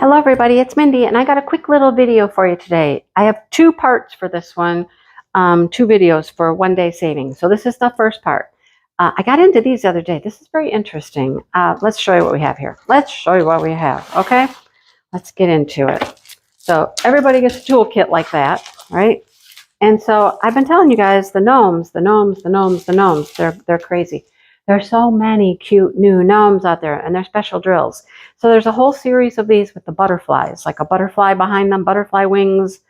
Hello everybody, it's Mindy and I got a quick little video for you today. I have two parts for this one, two videos for one day saving. So this is the first part. I got into these the other day. This is very interesting. Let's show you what we have here. Let's show you what we have, okay? Let's get into it. So everybody gets a toolkit like that, right? And so I've been telling you guys, the gnomes, they're crazy. There's so many cute new gnomes out there, and they're special drills. So there's a whole series of these with the butterflies, like a butterfly behind them, butterfly wings.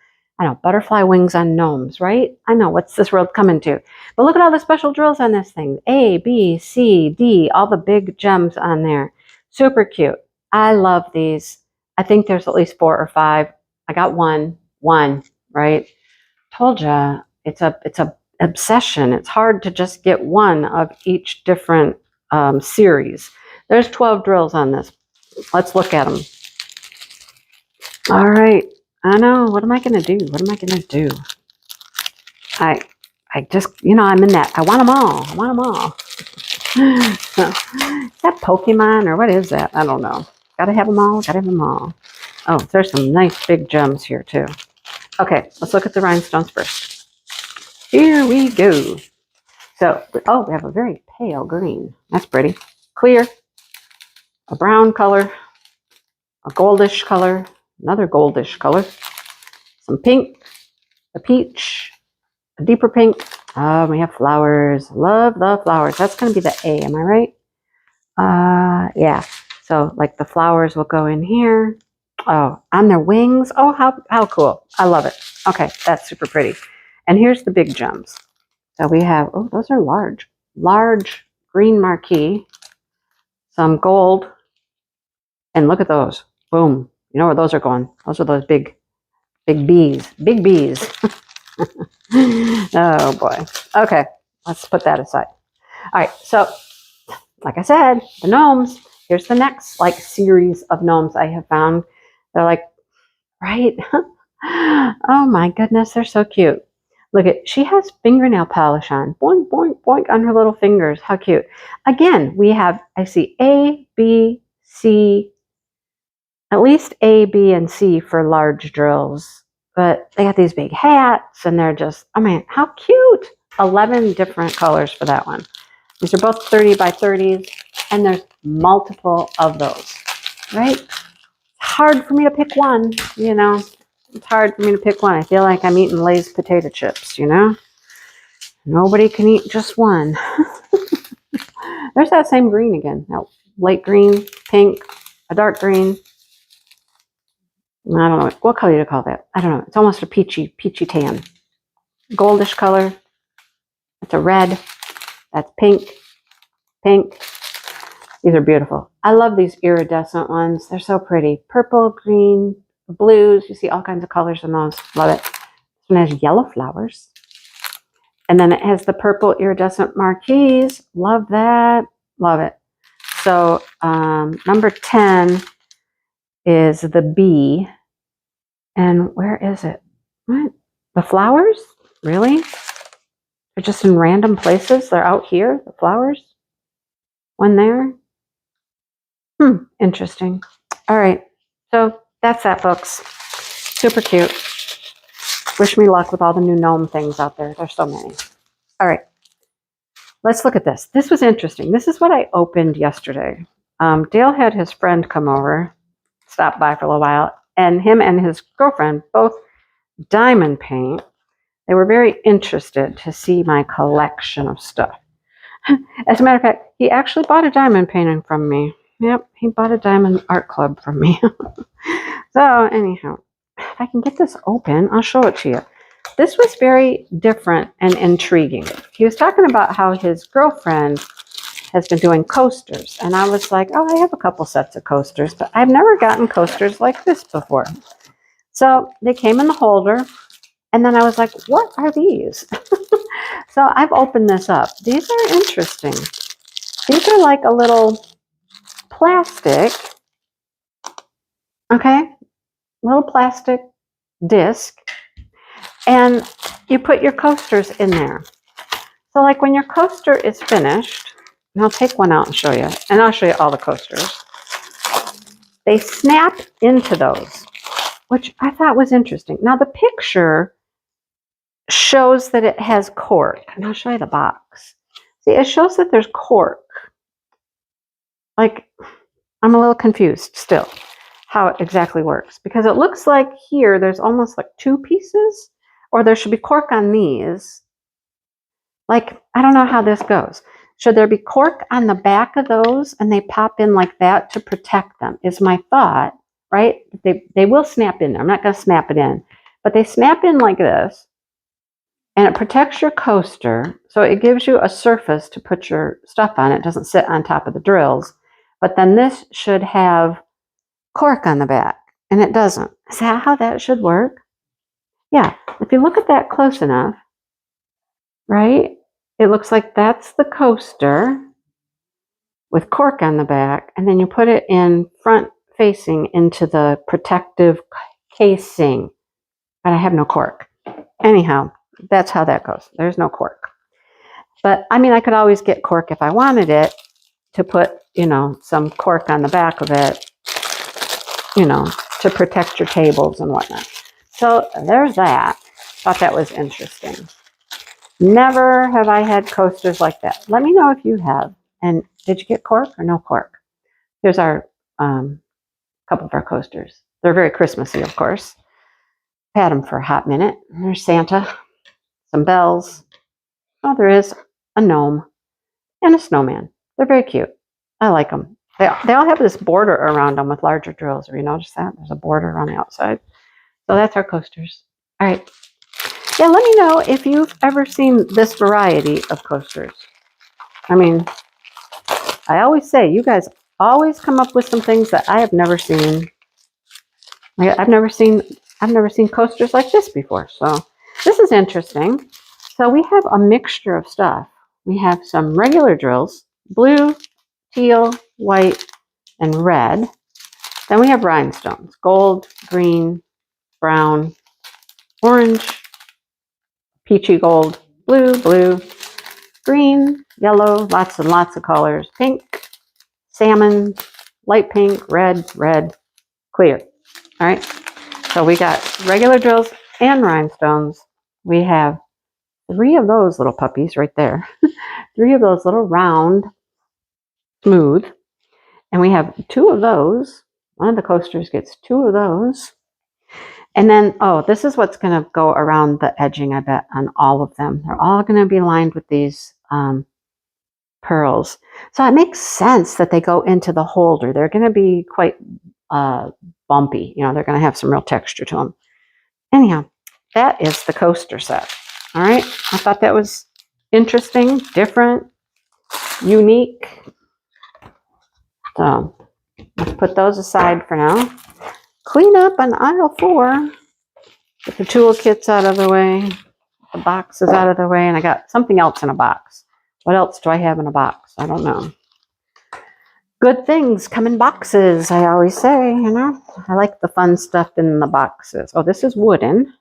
I know, butterfly wings on gnomes, right? I know, what's this world coming to? But look at all the special drills on this thing. A, B, C, D, all the big gems on there. Super cute. I love these. I think there's at least 4 or 5. I got one, right? Told ya, it's a obsession. It's hard to just get one of each different series. There's 12 drills on this. Let's look at them. All right. I know. What am I going to do? What am I going to do? I just, I'm in that. I want them all. I want them all. Is that Pokemon or what is that? I don't know. Gotta have them all. Gotta have them all. Oh, there's some nice big gems here too. Okay, let's look at the rhinestones first. Here we go. So, oh, we have a very pale green. That's pretty. Clear, a brown color, a goldish color, another goldish color, some pink, a peach, a deeper pink. Oh, we have flowers. Love the flowers. That's going to be the A, am I right? Yeah. So, like the flowers will go in here. Oh, on their wings. Oh, how cool. I love it. Okay, that's super pretty. And here's the big gems. So we have, oh, those are large green marquee, some gold, and look at those. Boom. You know where those are going. Those are those big bees. Big bees. Oh, boy. Okay, let's put that aside. All right, so like I said, the gnomes. Here's the next series of gnomes I have found. They're like, right? Oh my goodness, they're so cute. Look at, she has fingernail polish on. Boink, boink, boink on her little fingers. How cute. Again, we have, I see A, B, C, at least A, B, and C for large drills. But they got these big hats, and they're just, I mean, how cute. 11 different colors for that one. These are both 30 by 30s, and there's multiple of those, right? It's hard for me to pick one, It's hard for me to pick one. I feel like I'm eating Lay's potato chips, Nobody can eat just one. There's that same green again. That light green, pink, a dark green. I don't know. What color do you call that? I don't know. It's almost a peachy tan. Goldish color. It's a red. That's pink. These are beautiful. I love these iridescent ones. They're so pretty. Purple, green, blues. You see all kinds of colors in those. Love it. This one has yellow flowers. And then it has the purple iridescent marquees. Love that. Love it. So number 10 is the B. And where is it? What? The flowers? Really? They're just in random places. They're out here, the flowers. One there. Interesting. All right. So that's that, folks. Super cute. Wish me luck with all the new gnome things out there. There's so many. All right. Let's look at this. This was interesting. This is what I opened yesterday. Dale had his friend come over, stop by for a little while, and him and his girlfriend both diamond paint. They were very interested to see my collection of stuff. As a matter of fact, he actually bought a diamond painting from me. Yep, he bought a diamond art club from me. So anyhow, if I can get this open, I'll show it to you. This was very different and intriguing. He was talking about how his girlfriend has been doing coasters. And I was like, oh, I have a couple sets of coasters, but I've never gotten coasters like this before. So they came in the holder. And then I was like, what are these? So I've opened this up. These are interesting. These are like a little plastic, okay? Little plastic disc. And you put your coasters in there. So like when your coaster is finished, and I'll take one out and show you. And I'll show you all the coasters. they snap into those, which I thought was interesting. Now the picture shows that it has cork, and I'll show you the box. See, it shows that there's cork. Like, I'm a little confused still how it exactly works, because it looks like here there's almost like two pieces, or there should be cork on these. Like, I don't know how this goes. Should there be cork on the back of those and they pop in like that to protect them, is my thought, right? They will snap in there. I'm not going to snap it in, but they snap in like this, and it protects your coaster. So it gives you a surface to put your stuff on. It doesn't sit on top of the drills. But then this should have cork on the back, and it doesn't. Is that how that should work? Yeah, if you look at that close enough, right, it looks like that's the coaster with cork on the back, and then you put it in front facing into the protective casing, but I have no cork. Anyhow, that's how that goes. There's no cork. But I mean, I could always get cork if I wanted it, to put, you know, some cork on the back of it, you know, to protect your tables and whatnot. So there's that. Thought that was interesting. Never have I had coasters like that. Let me know if you have. And did you get cork or no cork? Here's our couple of our coasters. They're very Christmassy, of course. Had them for a hot minute. There's Santa, some bells. Oh, there is a gnome and a snowman. They're very cute. I like them. They all have this border around them with larger drills. Have you noticed that? There's a border on the outside. So that's our coasters. All right. Yeah, let me know if you've ever seen this variety of coasters. I mean, I always say, you guys always come up with some things that I have never seen. I've never seen coasters like this before. So this is interesting. So we have a mixture of stuff. We have some regular drills, blue, teal, white, and red. Then we have rhinestones, gold, green, brown, orange, peachy gold, blue, green, yellow, lots and lots of colors, pink, salmon, light pink, red, clear. All right, so we got regular drills and rhinestones. We have 3 of those little puppies right there. 3 of those little round, smooth. And we have 2 of those. One of the coasters gets 2 of those. And then, oh, this is what's going to go around the edging, I bet, on all of them. They're all going to be lined with these pearls. So it makes sense that they go into the holder. They're going to be quite bumpy. You know, they're going to have some real texture to them. Anyhow, that is the coaster set. All right. I thought that was interesting, different, unique. So let's put those aside for now. Clean up on aisle 4. Get the toolkits out of the way. The boxes out of the way. And I got something else in a box. What else do I have in a box? I don't know. Good things come in boxes, I always say, you know. I like the fun stuff in the boxes. Oh, this is wooden.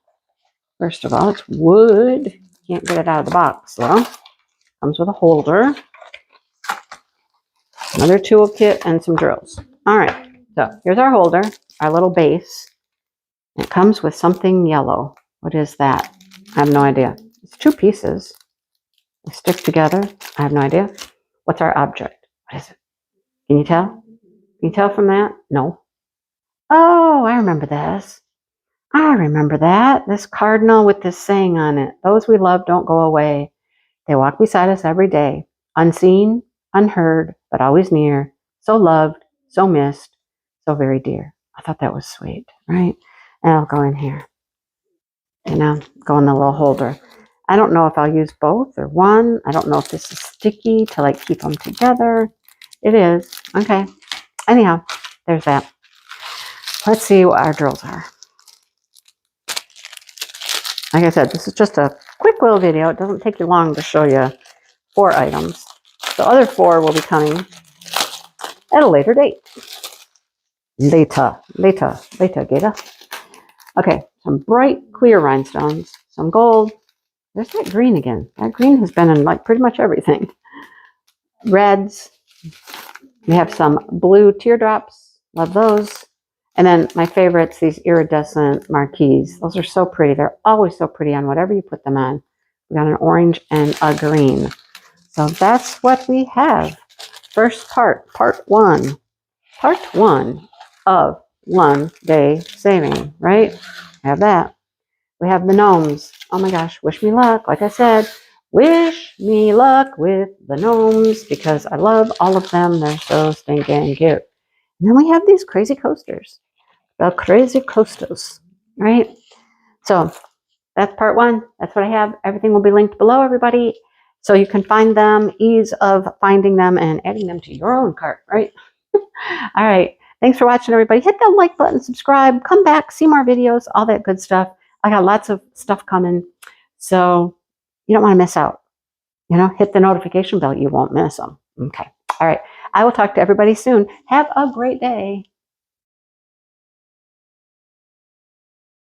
First of all, it's wood. Can't get it out of the box, though. Comes with a holder. Another toolkit and some drills. All right, so here's our holder, our little base. It comes with something yellow. What is that? I have no idea. It's 2 pieces. They stick together. I have no idea. What's our object? What is it? Can you tell? Can you tell from that? No. Oh, I remember this. I remember that. This cardinal with this saying on it. Those we love don't go away. They walk beside us every day. Unseen, unheard, but always near. So loved, so missed, so very dear. I thought that was sweet, right? And I'll go in here. You know, go in the little holder. I don't know if I'll use both or one. I don't know if this is sticky to like keep them together. It is. Okay. Anyhow, there's that. Let's see what our drills are. Like I said, this is just a quick little video. It doesn't take you long to show you 4 items. The other 4 will be coming at a later date. Later, Gator. Okay, some bright clear rhinestones, some gold. There's that green again. That green has been in like pretty much everything. Reds. We have some blue teardrops. Love those. And then my favorites, these iridescent marquees. Those are so pretty. They're always so pretty on whatever you put them on. We got an orange and a green. So that's what we have. First part one. Part one of One Day Saving, right? We have that. We have the gnomes. Oh my gosh, wish me luck. Like I said, wish me luck with the gnomes because I love all of them. They're so stinking cute. And then we have these crazy coasters. The crazy coasters, right? So that's part one. That's what I have. Everything will be linked below, everybody. So you can find them, ease of finding them and adding them to your own cart, right? All right. Thanks for watching, everybody. Hit that like button, subscribe, come back, see more videos, all that good stuff. I got lots of stuff coming. So you don't want to miss out. Hit the notification bell. You won't miss them. Okay. All right. I will talk to everybody soon. Have a great day.